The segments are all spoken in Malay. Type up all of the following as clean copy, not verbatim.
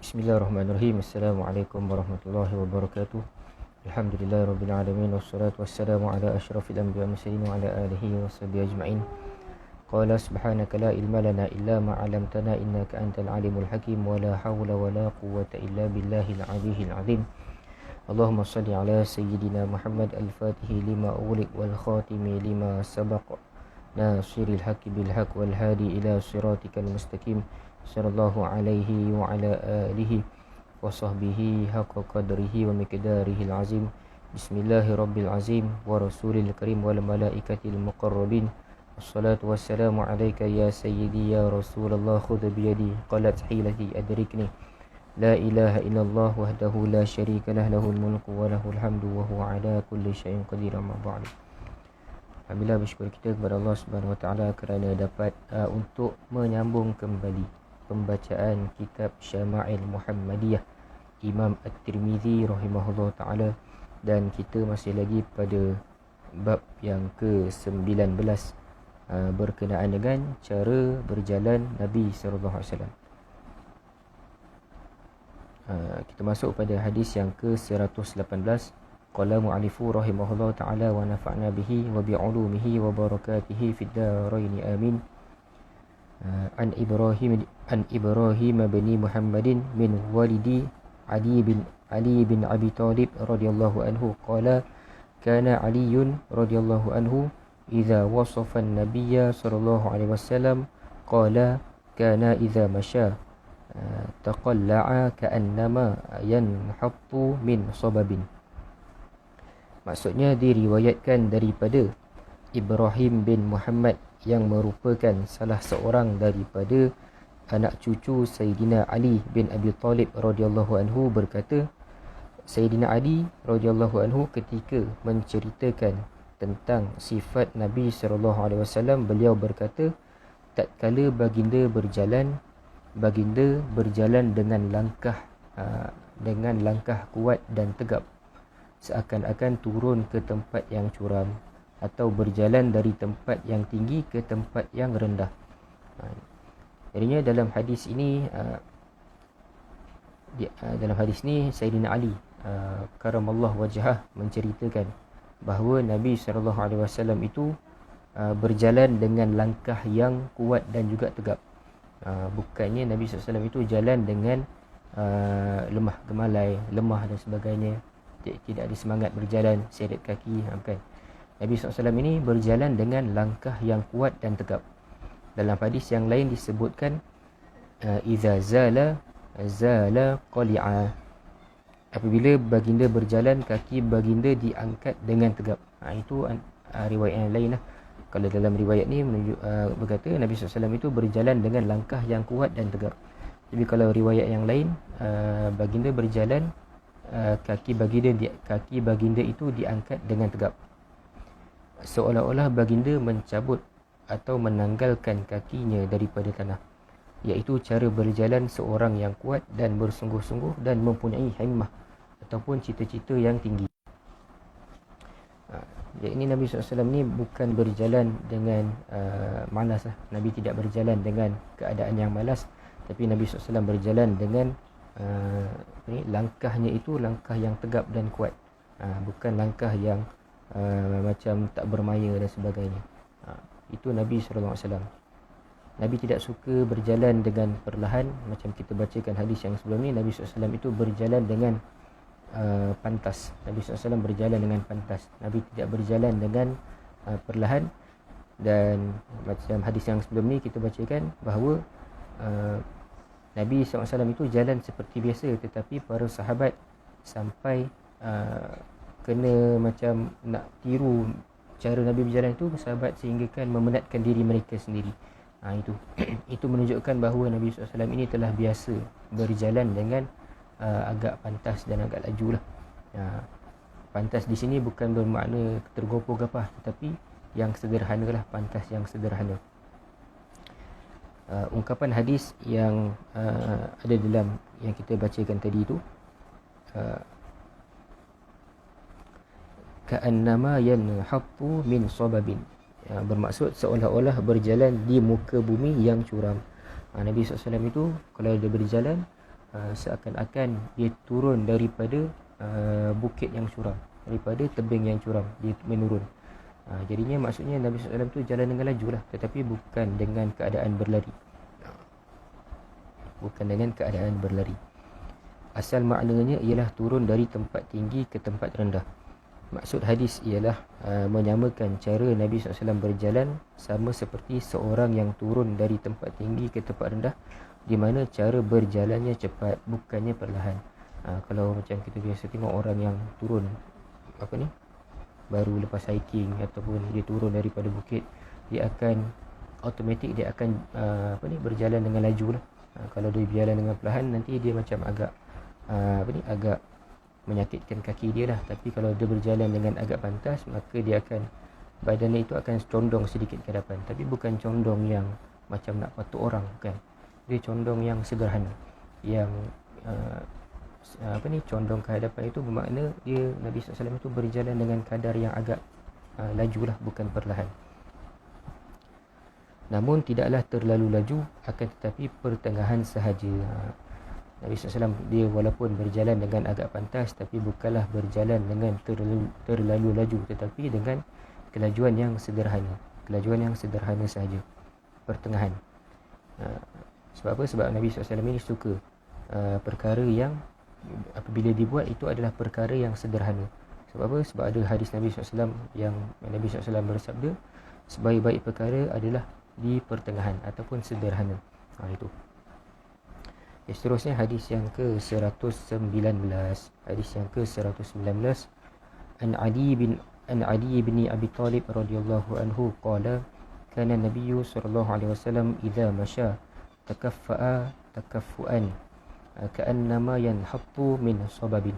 Bismillahirrahmanirrahim. Assalamualaikum warahmatullahi wabarakatuh. Alhamdulillahirabbil alamin wassalatu wassalamu ala asyrafil anbiya'i wal mursalin wa ala alihi washabbihi ajma'in. Qala subhanaka la ilma lana illa ma 'allamtana innaka antal alimul hakim wa la haula wa la quwwata illa billahil aliyyil azim. Allahumma shalli ala sayyidina Muhammad al-Fatihi lima ughliq wal khatimi lima sabaq nasiril haqqi bil haqq wal hadi ila siratikal mustaqim. Sallallahu alaihi wa ala alihi wa sahbihi haqqa qadrihi wa miqdarihil azim. Bismillahirabbil azim wa rasulil karim wal malaikatil muqarrabin. Wassalatu wassalamu alayka ya sayyidi ya Rasulullah, khudh biyadi qalat hilati adrikni. La ilaha illallah wahdahu la syarika lah, lahul mulku wa lahul hamdu wa huwa ala kulli syai'in qadir. Amma ba'du. Alhamdulillah, bersyukur kita kepada Allah Subhanahu wa taala kerana dapat untuk menyambung kembali pembacaan kitab Syama'il Muhammadiyah Imam At-Tirmizi rahimahullah ta'ala, dan kita masih lagi pada bab yang ke-19 berkenaan dengan cara berjalan Nabi SAW. Kita masuk pada hadis yang ke-118. Qala mu'alifu rahimahullah ta'ala wa nafa'na bihi wa bi'ulumihi wa barakatihi fid darain amin. An Ibrahim bin Muhammadin min walidi Ali bin Abi Talib radhiyallahu anhu qala kana Aliyun radhiyallahu anhu idza wasafa an-nabiyya sallallahu alaihi wasallam qala kana idza masya taqalla'a ka'annama yanhattu min sababin. Maksudnya diriwayatkan daripada Ibrahim bin Muhammad yang merupakan salah seorang daripada anak cucu Sayyidina Ali bin Abi Talib radhiyallahu anhu berkata, Sayyidina Ali radhiyallahu anhu ketika menceritakan tentang sifat Nabi sallallahu alaihi wasallam, beliau berkata, tatkala baginda berjalan dengan langkah kuat dan tegap, seakan-akan turun ke tempat yang curam atau berjalan dari tempat yang tinggi ke tempat yang rendah. Jadinya dalam hadis ini Sayyidina Ali karamallahu wajhah menceritakan bahawa Nabi SAW itu berjalan dengan langkah yang kuat dan juga tegap. Bukannya Nabi SAW itu jalan dengan lemah gemalai, lemah dan sebagainya, tidak ada semangat berjalan, seret kaki, bukan. Nabi SAW ini berjalan dengan langkah yang kuat dan tegap. Dalam hadis yang lain disebutkan iza zala qali'a, apabila baginda berjalan, kaki baginda diangkat dengan tegap. Itu riwayat yang lain lah. Kalau dalam riwayat ni berkata Nabi SAW itu berjalan dengan langkah yang kuat dan tegap. Tapi kalau riwayat yang lain, baginda berjalan, kaki baginda itu diangkat dengan tegap, seolah-olah baginda mencabut atau menanggalkan kakinya daripada tanah, iaitu cara berjalan seorang yang kuat dan bersungguh-sungguh dan mempunyai himmah ataupun cita-cita yang tinggi. Jadi ini Nabi SAW ni bukan berjalan dengan malas lah. Nabi tidak berjalan dengan keadaan yang malas, tapi Nabi SAW berjalan dengan langkahnya itu langkah yang tegap dan kuat, bukan langkah yang macam tak bermaya dan sebagainya. Itu Nabi SAW. Nabi tidak suka berjalan dengan perlahan. Macam kita bacakan hadis yang sebelum ni, Nabi SAW itu berjalan dengan pantas. Nabi SAW berjalan dengan pantas. Nabi tidak berjalan dengan perlahan. Dan macam hadis yang sebelum ni kita bacakan bahawa Nabi SAW itu jalan seperti biasa, tetapi para sahabat sampai kena macam nak tiru cara Nabi berjalan itu, sahabat sehinggakan memenatkan diri mereka sendiri. Itu menunjukkan bahawa Nabi SAW ini telah biasa berjalan dengan agak pantas dan agak laju lah. Pantas di sini bukan bermakna tergopoh gapah, tetapi yang sederhana lah, pantas yang sederhana. Ungkapan hadis yang ada dalam yang kita bacakan tadi itu, ka'annama yanhattu min sababin, bermaksud seolah-olah berjalan di muka bumi yang curam. Nabi SAW itu kalau dia berjalan seakan-akan dia turun daripada bukit yang curam, daripada tebing yang curam, dia menurun. Jadinya maksudnya Nabi SAW tu jalan dengan laju lah, tetapi bukan dengan keadaan berlari. Bukan dengan keadaan berlari. Asal maknanya ialah turun dari tempat tinggi ke tempat rendah. Maksud hadis ialah menyamakan cara Nabi SAW berjalan sama seperti seorang yang turun dari tempat tinggi ke tempat rendah, di mana cara berjalannya cepat, bukannya perlahan. Kalau macam kita biasa tengok orang yang turun baru lepas hiking ataupun dia turun daripada bukit, dia akan automatik dia akan berjalan dengan laju lah. Kalau dia berjalan dengan perlahan, nanti dia macam agak agak menyakitkan kaki dia lah. Tapi kalau dia berjalan dengan agak pantas, maka dia akan, badannya itu akan condong sedikit ke hadapan. Tapi bukan condong yang macam nak patuk orang, bukan. Dia condong yang sederhana, yang condong ke hadapan itu bermakna dia, Nabi SAW itu berjalan dengan kadar yang agak laju lah, bukan perlahan. Namun tidaklah terlalu laju, akan tetapi pertengahan sahaja. Nabi SAW dia walaupun berjalan dengan agak pantas, tapi bukanlah berjalan dengan terlalu laju, tetapi dengan kelajuan yang sederhana. Kelajuan yang sederhana sahaja, pertengahan. Sebab apa? Sebab Nabi SAW ini suka perkara yang apabila dibuat itu adalah perkara yang sederhana. Sebab apa? Sebab ada hadis Nabi SAW yang Nabi SAW bersabda, sebaik-baik perkara adalah di pertengahan ataupun sederhana. Itu. Seterusnya hadis yang ke-119. Hadis yang ke-119, An Ali bin Abi Talib radhiyallahu anhu qala kana Nabiy sallallahu alaihi wasallam idza masya takaffa'a takaffuan ka'annama yanhattu min sababin.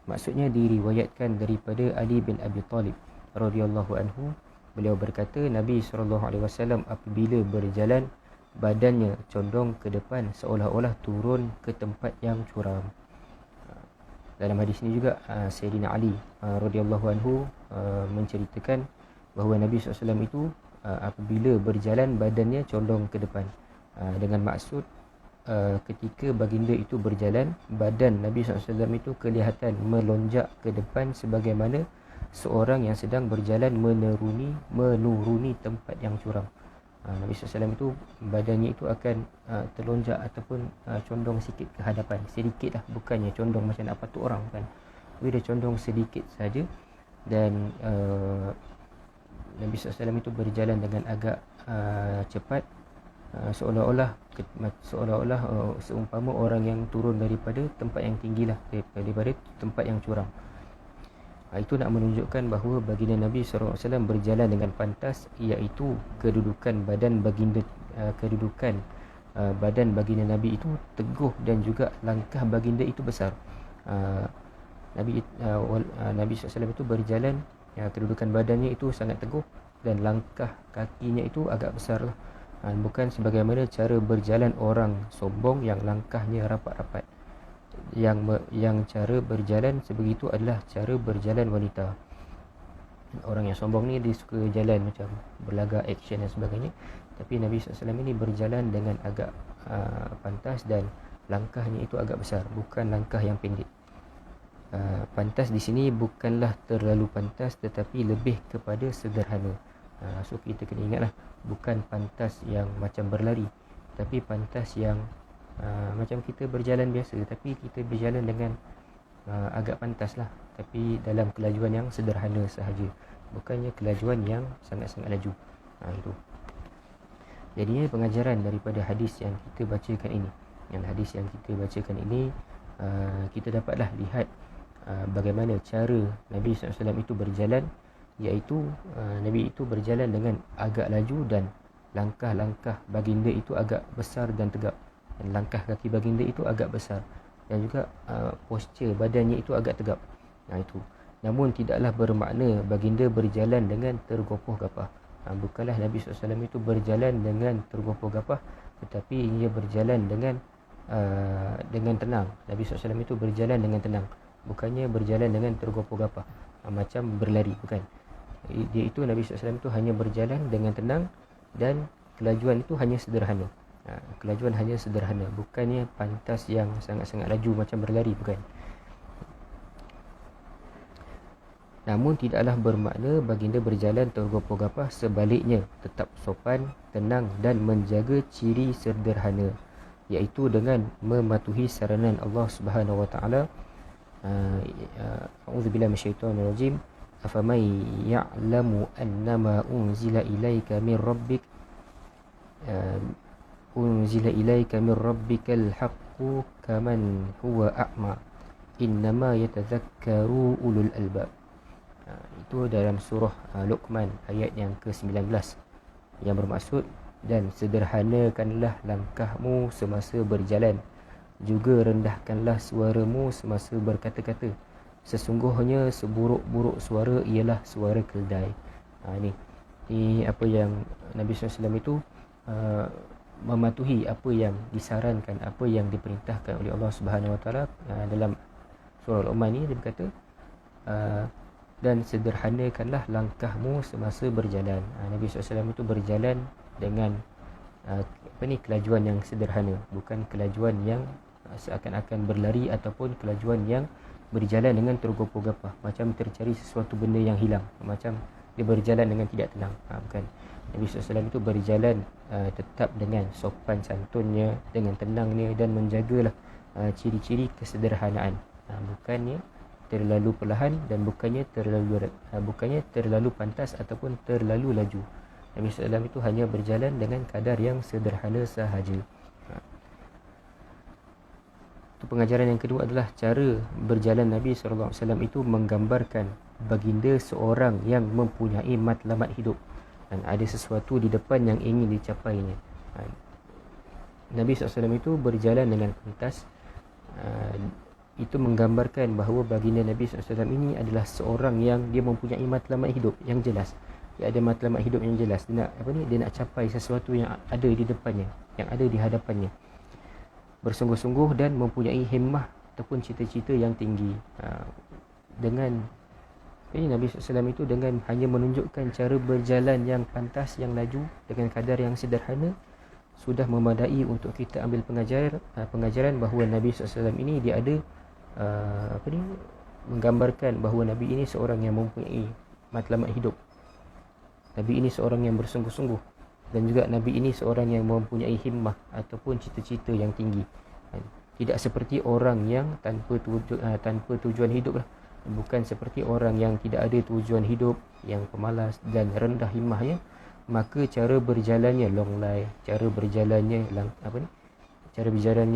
Maksudnya diriwayatkan daripada Ali bin Abi Talib radhiyallahu anhu, beliau berkata, Nabi SAW apabila berjalan, badannya condong ke depan seolah-olah turun ke tempat yang curam. Dalam hadis ini juga Sayyidina Ali radhiyallahu anhu menceritakan bahawa Nabi SAW itu apabila berjalan, badannya condong ke depan, dengan maksud ketika baginda itu berjalan, badan Nabi SAW itu kelihatan melonjak ke depan sebagaimana seorang yang sedang berjalan menuruni tempat yang curam. Nabi SAW itu badannya itu akan terlonjak ataupun condong sikit ke hadapan, sedikit lah, bukannya condong macam nak patuk orang kan, tapi dia condong sedikit saja. Dan Nabi SAW itu berjalan dengan agak cepat, seolah-olah seumpama orang yang turun daripada tempat yang tinggi lah, daripada tempat yang curam. Itu nak menunjukkan bahawa baginda Nabi SAW berjalan dengan pantas, iaitu kedudukan badan baginda Nabi itu teguh dan juga langkah baginda itu besar. Nabi SAW itu berjalan, kedudukan badannya itu sangat teguh dan langkah kakinya itu agak besar lah. Bukan sebagaimana cara berjalan orang sombong yang langkahnya rapat-rapat. Yang cara berjalan sebegitu adalah cara berjalan wanita. Orang yang sombong ni dia suka jalan macam berlagak, action dan sebagainya. Tapi Nabi SAW ini berjalan dengan agak pantas dan langkahnya itu agak besar, bukan langkah yang pendek. Pantas di sini bukanlah terlalu pantas, tetapi lebih kepada sederhana. So kita kena ingatlah, bukan pantas yang macam berlari, tapi pantas yang macam kita berjalan biasa, tapi kita berjalan dengan agak pantas lah, tapi dalam kelajuan yang sederhana sahaja, bukannya kelajuan yang sangat-sangat laju. Itu. Jadinya pengajaran daripada hadis yang kita bacakan ini, kita dapatlah lihat bagaimana cara Nabi SAW itu berjalan, iaitu Nabi itu berjalan dengan agak laju dan langkah-langkah baginda itu agak besar dan tegap, dan langkah kaki baginda itu agak besar, dan juga postur badannya itu agak tegap. Itu. Namun tidaklah bermakna baginda berjalan dengan tergopoh-gapah. Bukanlah Nabi SAW itu berjalan dengan tergopoh-gapah, tetapi ia berjalan dengan tenang. Nabi SAW itu berjalan dengan tenang, bukannya berjalan dengan tergopoh-gapah macam berlari, bukan. Dia itu Nabi SAW itu hanya berjalan dengan tenang dan kelajuan itu hanya sederhana. Kelajuan hanya sederhana, bukannya pantas yang sangat-sangat laju macam berlari, bukan. Namun tidaklah bermakna baginda berjalan tergopoh-gopoh, sebaliknya tetap sopan, tenang dan menjaga ciri sederhana, iaitu dengan mematuhi saranan Allah Subhanahu wa taala. A'udzubillahi minasyaitonir rajim. Afaman ya'lamu annama unzila ilaika min rabbik rabbikal haqqu kaman huwa a'ma innama yatadhakkaru ulul albab. Itu dalam surah Luqman ayat yang ke-19, yang bermaksud, dan sederhanakanlah langkahmu semasa berjalan, juga rendahkanlah suaramu semasa berkata-kata. Sesungguhnya seburuk-buruk suara ialah suara keldai. Ini apa yang Nabi SAW itu mematuhi apa yang disarankan, apa yang diperintahkan oleh Allah Subhanahu Wa Taala. Dalam surah Al-Luqman ni dia berkata, dan sederhanakanlah langkahmu semasa berjalan. Nabi SAW itu berjalan dengan kelajuan yang sederhana, bukan kelajuan yang seakan-akan berlari ataupun kelajuan yang berjalan dengan tergopoh-gopoh, macam tercari sesuatu benda yang hilang, macam dia berjalan dengan tidak tenang. Bukan. Nabi SAW itu berjalan tetap dengan sopan santunnya, dengan tenangnya, dan menjagalah ciri-ciri kesederhanaan. Bukannya terlalu perlahan dan bukannya terlalu pantas ataupun terlalu laju. Nabi SAW itu hanya berjalan dengan kadar yang sederhana sahaja. Itu pengajaran yang kedua adalah cara berjalan Nabi SAW itu menggambarkan baginda seorang yang mempunyai matlamat hidup dan ada sesuatu di depan yang ingin dicapainya. Nabi SAW itu berjalan dengan pantas. Itu menggambarkan bahawa baginda Nabi SAW ini adalah seorang yang dia mempunyai matlamat hidup yang jelas. Dia ada matlamat hidup yang jelas. Dia nak capai sesuatu yang ada di depannya, yang ada di hadapannya. Bersungguh-sungguh dan mempunyai himmah ataupun cita-cita yang tinggi. Dengan Nabi SAW itu dengan hanya menunjukkan cara berjalan yang pantas, yang laju, dengan kadar yang sederhana, sudah memadai untuk kita ambil pengajaran bahawa Nabi SAW ini dia ada menggambarkan bahawa Nabi ini seorang yang mempunyai matlamat hidup. Nabi ini seorang yang bersungguh-sungguh, dan juga Nabi ini seorang yang mempunyai himmah ataupun cita-cita yang tinggi. Tidak seperti orang yang tanpa tujuan hidup lah. Bukan seperti orang yang tidak ada tujuan hidup, yang pemalas dan rendah himmahnya, maka cara berjalannya longlai, cara berjalannya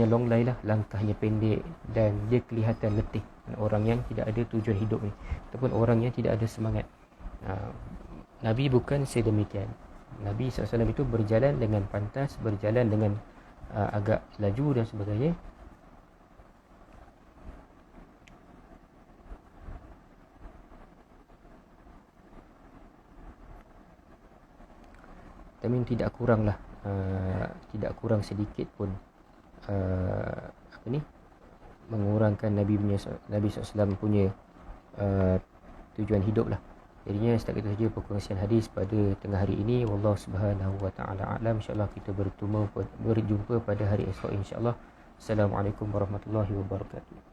longlai lah, langkahnya pendek dan dia kelihatan letih. Orang yang tidak ada tujuan hidup ni, ataupun orang yang tidak ada semangat. Nabi bukan sedemikian. Nabi SAW itu berjalan dengan pantas, berjalan dengan agak laju dan sebagainya. Tapi tidak kurang lah, tidak kurang sedikit pun mengurangkan Nabi SAW punya tujuan hidup lah. Jadinya setakat itu saja perkongsian hadis pada tengah hari ini. Wallahu subhanahu wa ta'ala a'lam. InsyaAllah kita berjumpa pada hari esok insyaAllah. Assalamualaikum warahmatullahi wabarakatuh.